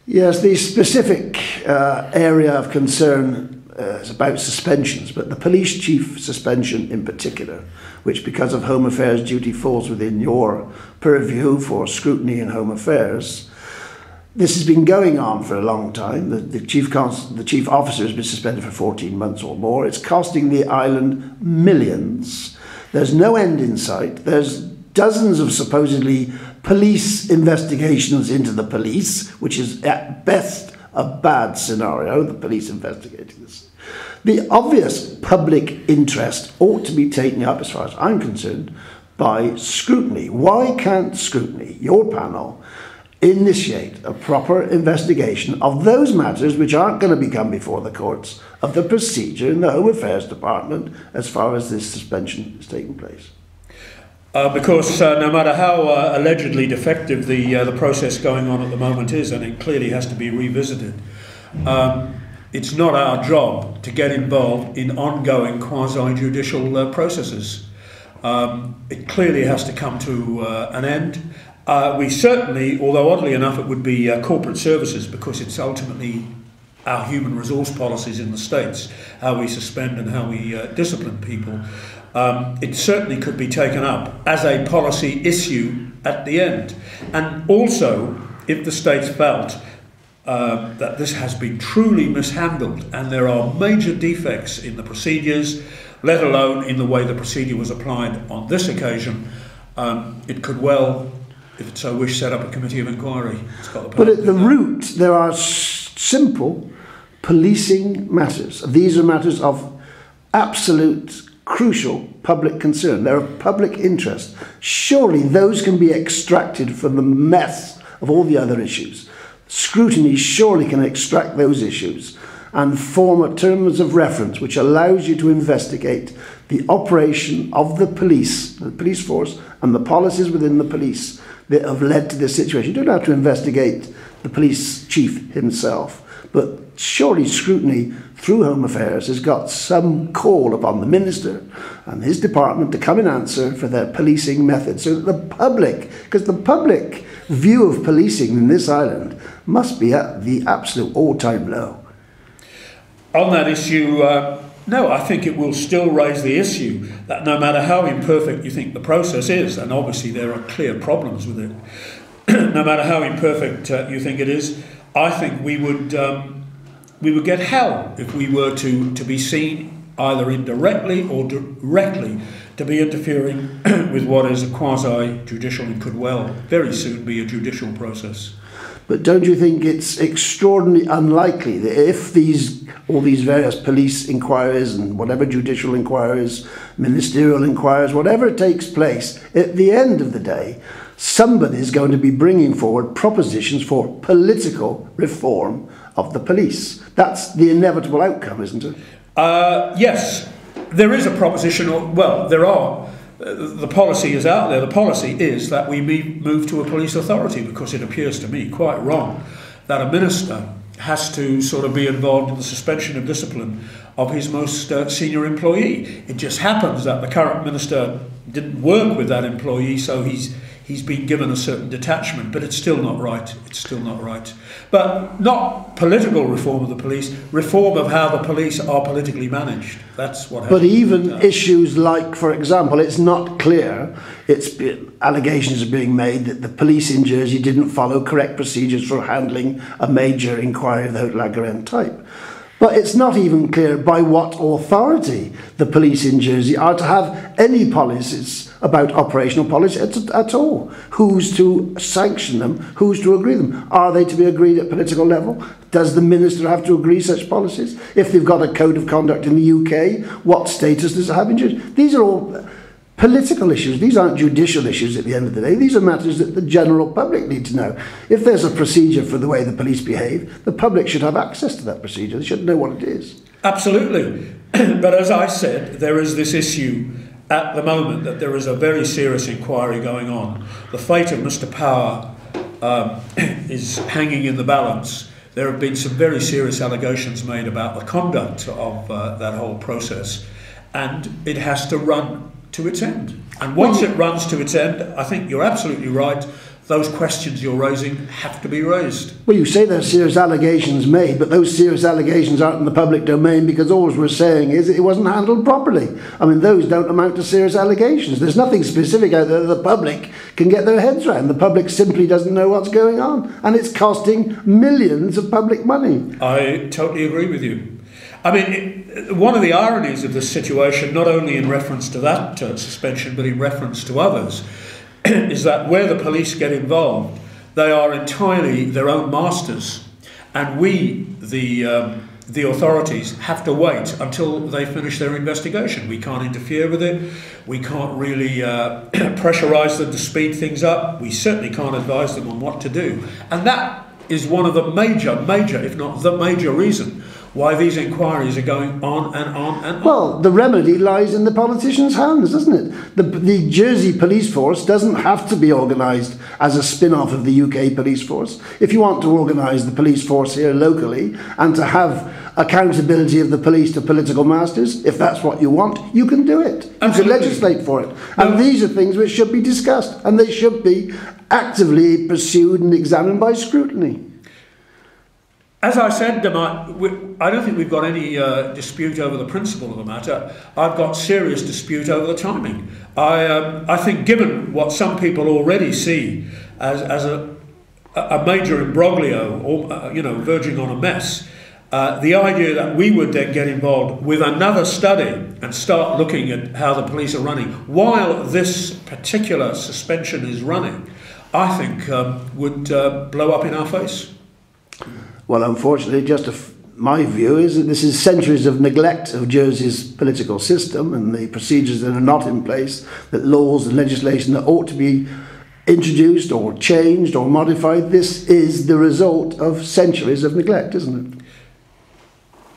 Yes, the specific area of concern is about suspensions, but the police chief suspension in particular, which because of Home Affairs duty falls within your purview for scrutiny in Home Affairs. This has been going on for a long time. The chief officer has been suspended for 14 months or more. It's costing the island millions. There's no end in sight. There's dozens of supposedly police investigations into the police, which is at best a bad scenario, the police investigating this. The obvious public interest ought to be taken up, as far as I'm concerned, by scrutiny. Why can't scrutiny, your panel, initiate a proper investigation of those matters which aren't going to become before the courts, of the procedure in the Home Affairs Department as far as this suspension is taking place? Because no matter how allegedly defective the process going on at the moment is, and it clearly has to be revisited, it's not our job to get involved in ongoing quasi-judicial processes. It clearly has to come to an end. We certainly, although oddly enough it would be corporate services, because it's ultimately our human resource policies in the States, how we suspend and how we discipline people, it certainly could be taken up as a policy issue at the end. And also, if the States felt that this has been truly mishandled and there are major defects in the procedures, let alone in the way the procedure was applied on this occasion, it could well, if it so wish, set up a committee of inquiry. But at the root, there are simple policing matters. These are matters of absolute, crucial public concern. They're of public interest. Surely those can be extracted from the mess of all the other issues. Scrutiny surely can extract those issues and form a terms of reference which allows you to investigate the operation of the police force and the policies within the police that have led to this situation. You don't have to investigate the police chief himself, but surely scrutiny through Home Affairs has got some call upon the Minister and his department to come and answer for their policing methods, so that the public, because the public view of policing in this island must be at the absolute all-time low. On that issue, no, I think it will still raise the issue that no matter how imperfect you think the process is, and obviously there are clear problems with it, no matter how imperfect you think it is, I think we would get hell if we were to be seen either indirectly or directly to be interfering with what is a quasi-judicial and could well very soon be a judicial process. But don't you think it's extraordinarily unlikely that if all these various police inquiries and whatever judicial inquiries, ministerial inquiries, whatever takes place, at the end of the day, somebody is going to be bringing forward propositions for political reform of the police? That's the inevitable outcome, isn't it? Yes, there is a proposition, well, there are. The policy is out there. The policy is that we move to a police authority, because it appears to me quite wrong that a minister has to sort of be involved in the suspension of discipline of his most senior employee. It just happens that the current minister didn't work with that employee, so he's been given a certain detachment, but it's still not right. It's still not right. But not political reform of the police, reform of how the police are politically managed. That's what has to be done. But even issues like, for example, it's not clear, allegations are being made that the police in Jersey didn't follow correct procedures for handling a major inquiry of the Haute-Lagrange type. But it's not even clear by what authority the police in Jersey are to have any policies about operational policy at all. Who's to sanction them? Who's to agree them? Are they to be agreed at political level? Does the minister have to agree such policies? If they've got a code of conduct in the UK, what status does it have in Jersey? These are all political issues. These aren't judicial issues at the end of the day. These are matters that the general public need to know. If there's a procedure for the way the police behave, the public should have access to that procedure. They should know what it is. Absolutely. But as I said, there is this issue at the moment that there is a very serious inquiry going on. The fate of Mr. Power is hanging in the balance. There have been some very serious allegations made about the conduct of that whole process, and it has to run to its end. And once it runs to its end, I think you're absolutely right, those questions you're raising have to be raised. Well, you say there's serious allegations made, but those serious allegations aren't in the public domain because all we're saying is it wasn't handled properly. I mean, those don't amount to serious allegations. There's nothing specific out there that the public can get their heads around. The public simply doesn't know what's going on, and it's costing millions of public money. I totally agree with you. I mean, one of the ironies of this situation, not only in reference to that suspension, but in reference to others, is that where the police get involved, they are entirely their own masters, and we, the authorities, have to wait until they finish their investigation. We can't interfere with it. We can't really pressurise them to speed things up. We certainly can't advise them on what to do, and that is one of the major, if not the major reason why these inquiries are going on and on and on. Well, the remedy lies in the politicians' hands, doesn't it? The Jersey police force doesn't have to be organised as a spin-off of the UK police force. If you want to organise the police force here locally and to have accountability of the police to political masters, if that's what you want, you can do it. You can legislate for it. And these are things which should be discussed, and they should be actively pursued and examined by scrutiny. As I said, I don't think we've got any dispute over the principle of the matter. I've got serious dispute over the timing. I think, given what some people already see as a major imbroglio, or verging on a mess, the idea that we would then get involved with another study and start looking at how the police are running while this particular suspension is running, I think would blow up in our face. Well, unfortunately, my view is that this is centuries of neglect of Jersey's political system and the procedures that are not in place, that laws and legislation that ought to be introduced or changed or modified. This is the result of centuries of neglect, isn't it?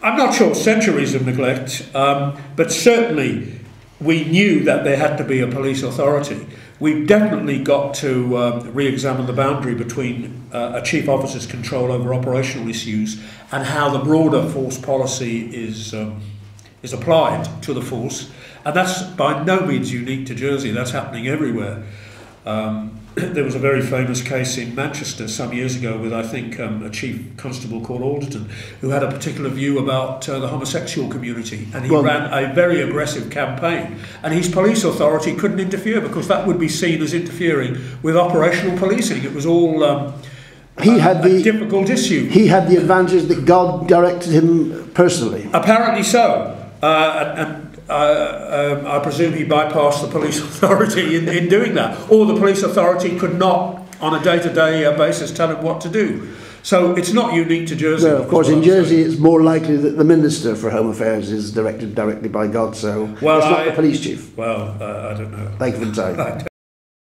I'm not sure centuries of neglect, but certainly we knew that there had to be a police authority. We've definitely got to re-examine the boundary between a chief officer's control over operational issues and how the broader force policy is applied to the force. And that's by no means unique to Jersey. That's happening everywhere. There was a very famous case in Manchester some years ago with, I think, a chief constable called Alderton, who had a particular view about the homosexual community, and he ran a very aggressive campaign, and his police authority couldn't interfere because that would be seen as interfering with operational policing. It was all a difficult issue. He had the advantage that God directed him personally. Apparently so. I presume he bypassed the police authority in doing that, or the police authority could not, on a day-to-day basis, tell him what to do. So it's not unique to Jersey. No, of course, in Jersey it's more likely that the Minister for Home Affairs is directed directly by God, so it's not the police chief. Well, I don't know. Thank you for the time.